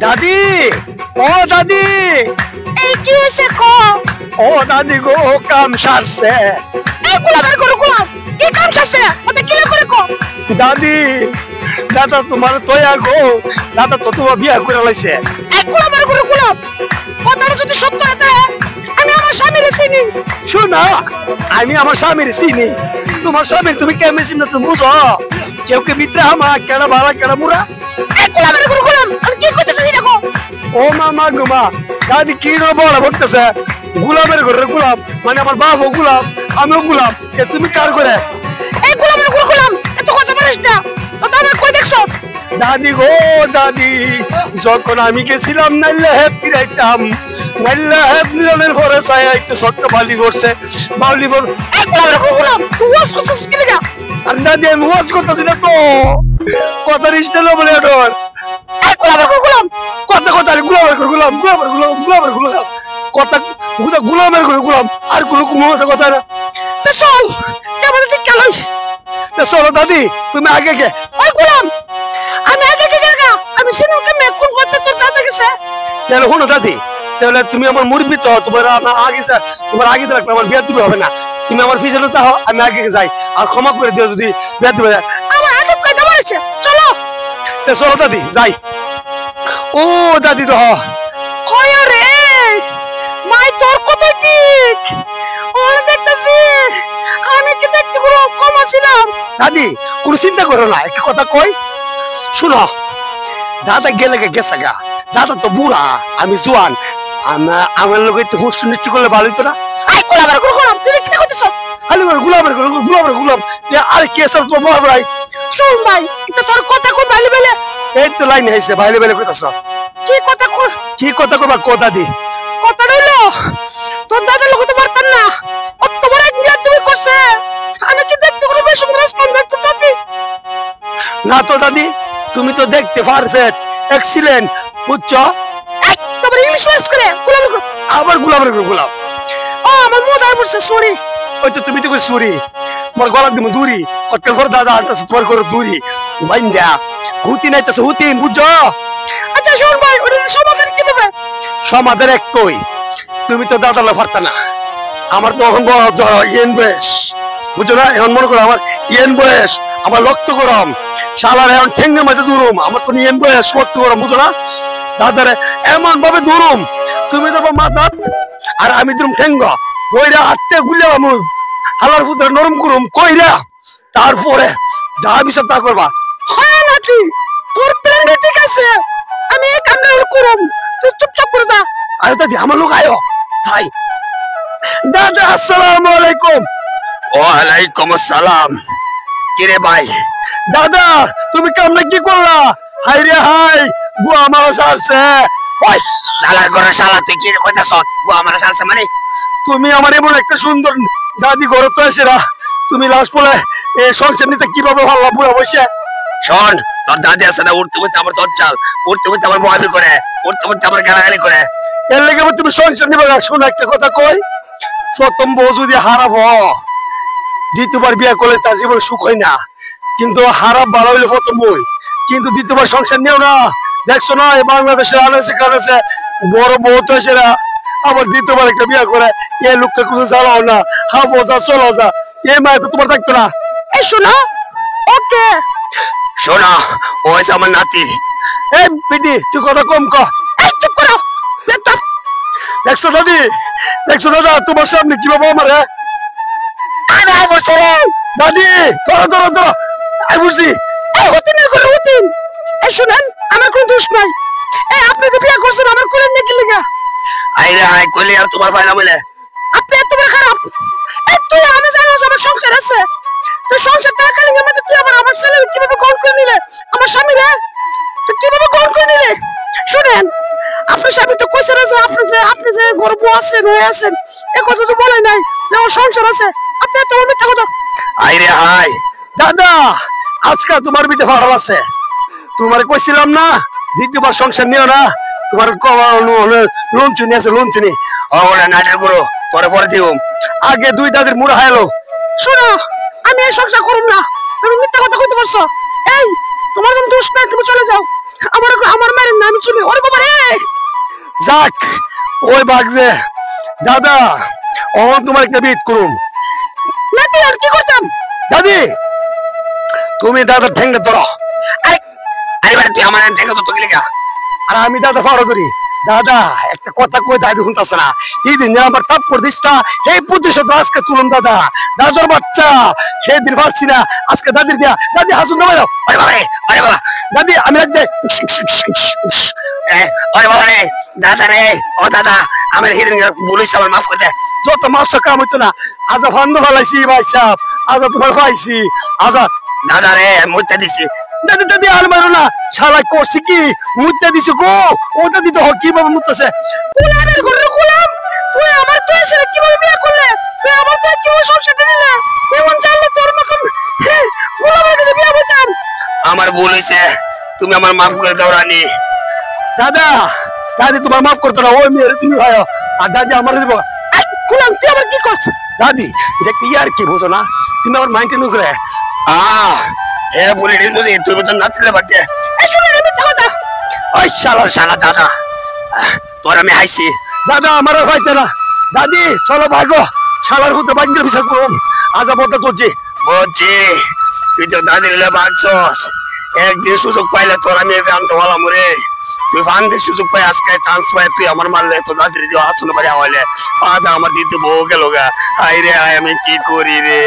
দাদি, ও দাদি, এই কি হইছে কো? ও দাদি গো, কাম সারছে। এই গোলামের গরু গোলাম, কি কাম সারছে? ওতে কি করে কো? দাদি, দাদা তোমার তোয়া গো, দাদা তো তোমার বিয়া করে লাইছে। এই গোলামের গরু গোলাম, কথাটা যদি সত্য হতে আমি আমার স্বামীর চিনি। শোনা, আমি আমার স্বামীর চিনি, তোমার স্বামীর তুমি কেমন চিনি তুমি বুঝো? কেউ কে মিত্রা আমা কেডা ভাড়া কেডা মুরা। এই গোলামের গরু গোলাম, আমি কি কইতেছি দেখো। ও মামা গুমা, দাদি কি বড় বলতেছে? গোলামের ঘরের গোলাম মানে আমার বাপও গোলাম, আমিও গোলাম, এ তুমি কার করে? এই গোলামের গরু গোলাম, এত কথা বলিস না। তো দাদা কই দেখছো? দাদি গো দাদি, যখন আমি গেছিলাম নাইলে হেপ কিরাইতাম, নাইলে হেপ মিলনের ঘরে চাই একটু ছোট্ট বালি করছে বাউলি বল। এই গোলামের গরু গোলাম, তুই ওয়াজ করতেছিস কি লাগা? আর দাদি আমি ওয়াজ করতেছি না তো, কথা রিস্টেল বলে ওর। এই গোলামের গরু গোলাম, কথা কথা গোলামের ঘর গোলাম, গোলামের গোলাম, গোলামের গোলাম, কথা গোলামের ঘর গোলাম, আর কোনো কথা না। তো চল কেমন ঠিক কেলাই। চলো দাদি, তুমি আগে গে। ওই গোলাম, আমি আগে গেগা, আমি সিনুকে মে কোন করতে তোর দাদা গেছে। তাহলে শোনো দাদি, তাহলে তুমি আমার মুরব্বি তো, তোমার আগে তোমার আগে রাখলে আমার বিয়া দিবে হবে না। তুমি আমার পিছনে তাও, আমি আগে যাই, আর ক্ষমা করে দিও যদি বিয়া দিবে। আমার আদব কায়দা মারছে, চলো। চলো দাদি যাই। ও দাদি তো কয় রে মাই তোর কত ঠিক ওরে দেখতেছি, আমি কি দেখতে কোনো কম ছিলাম? দাদি কোনো চিন্তা করো না, একটা কথা কই শুনো। দাদা গেলে গেছে গা, দাদা তো বুড়া, আমি জোয়ান, আমার লোক একটু হুঁশ নিশ্চয় করলে ভালো হতো না। আই গোলামের গরু গোলাম, তুই কি করতেছ? খালি গোলামের গোলাম, আরে কে সব তোমার মহা ভাই। শুন ভাই, এটা তোর কথা কই বাইলে বাইলে। এই তো লাইন হইছে বাইলে বাইলে কইতাছ। কি কথা কই? কি কথা কইবা কো দাদি? কথা হইলো তোর দাদা লোক তো পারতাম না, অত বড় এক বিয়া তুমি করছে, আমি কি দেখতে কোনো বেশ রেসপন্স দিচ্ছি দাদি? না তো দাদি, তুমি তো দেখতে পারফেক্ট, এক্সিলেন্ট, বুঝছো? এই তোমার ইংলিশ ওয়ার্ড করে গোলামের গরু। আবার গোলামের গোলাম। ও আমার মুখ আর পড়ছে, সরি। ওই তো তুমি তো কই সরি, তোমার গলা দিমু দূরি, কতকাল পর দাদা আনতাছ তোমার ঘর দূরি বাইন্দা হুতি নাইতাছ হুতি, বুঝছো? আচ্ছা শুন ভাই, ওটা সমাধান কিভাবে? সমাধান একটাই, তুমি তো দাদালে পারতা না, আমার তো এখন ইয়েন বয়স, বুঝছো না? এখন মনে করো আমার ইয়েন বয়স, আমার রক্ত গরম, শালার এখন ঠেঙ্গের মাঝে দূরম, আমার তো ইয়েন বয়স রক্ত গরম, বুঝো না? দাদারে এমন ভাবে দূরম, তুমি তো মাথা আর আমি দূরম ঠেঙ্গ, কইরা হাঁটতে গুলিয়া আমি হালার ফুটে নরম করুম কইরা, তারপরে যা বিষয় তা করবা। হয় নাকি তোর প্ল্যান ঠিক আছে, আমি এই কামটা করব, তুই চুপচাপ করে যা। আরে দাদি আমার লোক আয়ো যাই। দাদা আসসালামু আলাইকুম। ওয়ালাইকুম আসসালাম। কিরে ভাই? দাদা তুমি কামনা কি করলা? হাই রে হাই, গো আমার সারছে। ওই শালার ঘরে শালা, তুই কি কইতাছ? গো আমার সারছে মানে? তুমি আমার এমন একটা সুন্দর দাদি ঘরে তো এসেরা, তুমি লাস্ট বলে এই সংসার নিতে কিভাবে ভাবলা বুড়া বসে? শোন, তোর দাদি আছে না, উঠতে উঠতে আমার দজ্জাল, উঠতে উঠতে আমার বহাবি করে, উঠতে উঠতে আমার গালাগালি করে, এর লেগে তুমি সংসার নিবে না। শোন একটা কথা কই, প্রথম বউ যদি হারাপ দ্বিতীয়বার বিয়ে করলে তার জীবন সুখ হয় না, কিন্তু হারাপ ভালো হইলে প্রথম বই, কিন্তু দ্বিতীয়বার সংসার নিও না। দেখছো না এই বাংলাদেশে আনাছে কানাছে বড় বউ তো সেরা আবার দ্বিতীয়বার একটা বিয়ে করে, এই লোকটা কোনো জ্বালাও না, হাফো যা চলো যা, এই মায় তো তোমার থাকতো না। এই শোনো, ওকে শোনা, ও হয়েছে আমার নাতি। এই পিটি তুই কথা কম ক। এই চুপ করো বেতপ। দেখছো দাদি, দেখছো দাদা তোমার সামনে কিভাবে আমার আরে আই বসে রে দাদি, ধরো ধরো ধরো, আই বুঝছি। এই হতিনের করে হতিন। এই শুনেন, আমার কোনো দোষ নাই। এই আপনি যে বিয়ে করছেন আমার কোলের নাকি লাগা? আইরে আই কইলে আর তোমার ফাইনা বলে আপনি এত বড় খারাপ। এই তুই আমি জানো আমার সংসার আছে, তুই সংসার টাকা লিগে মানে তুই আমার ছেলে কিভাবে গ্রহণ করে নিলে, আমার স্বামী রে তুই কিভাবে গ্রহণ করে নিলে? শুনেন, আপনার স্বামী তো কইছে না যে আপনি যে গর্ব আছেন হয়ে আছেন, এ কথা তো বলে নাই যে ওর সংসার আছে। আপনি এত মিথ্যা কথা। আইরে হাই দাদা, আজকে তোমার বিতে ফাড়াল আছে, তোমার কইছিলাম না দ্বিতীয়বার সংসার নিও না, তোমার লোন চুনি আছে, লোন চুনি ওরা নাটের গুরু পরে পরে দিও, আগে দুই দাদের মুড়া হাইলো। শোনো, আমি এই সংসার করব না, তুমি মিথ্যা কথা কইতে পারছো। এই তোমার জন্য দোষ নাই, তুমি চলে যাও। আমার মায়ের নাম চলে ওরে বাবা। যাক ওই বাগজে দাদা অহন তোমার একটা বিট করুম নাতি আর কি করতাম দাদি তুমি দাদার ঠেঙ্গে ধরো আরে আরে বাড়ি তুই আমার ঠেঙ্গে তো তোকে লেখা আর আমি দাদা ফলো করি দাদা একটা কথা কই দাদি শুনতেছে না এই দিন যে আমার তাপ করে দিস এই প্রতিশোধ আজকে তুলুন দাদা দাদার বাচ্চা সেই দিন পারছি না আজকে দাদির দিয়া দাদি হাসুন দেবো আরে বাবা রে আরে বাবা দাদি আমি রাখ দে আরে বাবা রে দাদা রে ও দাদা আমার হিরেন বলিস আমার মাফ করে দে যত মাফ কাম হইতো না আজা ফান্ড ফলাইছি ভাই সাহেব আজা তোমার খাইছি আজা দাদা রে মুইতে দিছি দাদি দাদি আর মারো না শালা করছি কি মুইতে দিছি গো ওটা দিতে হয় কিভাবে মুততেছে গোলামের ঘরে গোলাম তুই আমার তুই এসে কিভাবে বিয়ে করলে তুই আমার তুই কিভাবে সংসারটা নিলে এমন জানলে তোর মতন গোলামের কাছে বিয়ে হইতাম আমার ভুল হয়েছে তুমি আমার মাফ করে দাও রানী দাদা দাদি তোমার মাফ করতো না ওই মেয়ের তুমি হয় আর দাদি আমার দিব গোলাম তুই আমার কি করছিস দাদি এটা কি আর কি বুঝো না তুমি আমার মাইন্ডে নুকরে এ বলে রে তুমি তো নাচলে বাকি এই শুনে রে মিথ্যা কথা ওই শালা দাদা তোর আমি হাইছি দাদা আমার হইতে না দাদি চলো ভাগো শালার হতে বাঞ্জের বিচার করুন আজ বলতে করছি বলছি তুই তো দাদির লে বাঁচছস একদিন সুযোগ পাইলে তোর আমি জানতে বললাম রে তুই ফান্ডে সুযোগ পাই আজকে চান্স পাই তুই আমার মারলে তো দাদির দিয়ে আসলে বাড়ি হইলে আদা আমার দিতে বউ গেল গা আই রে আমি কি করি রে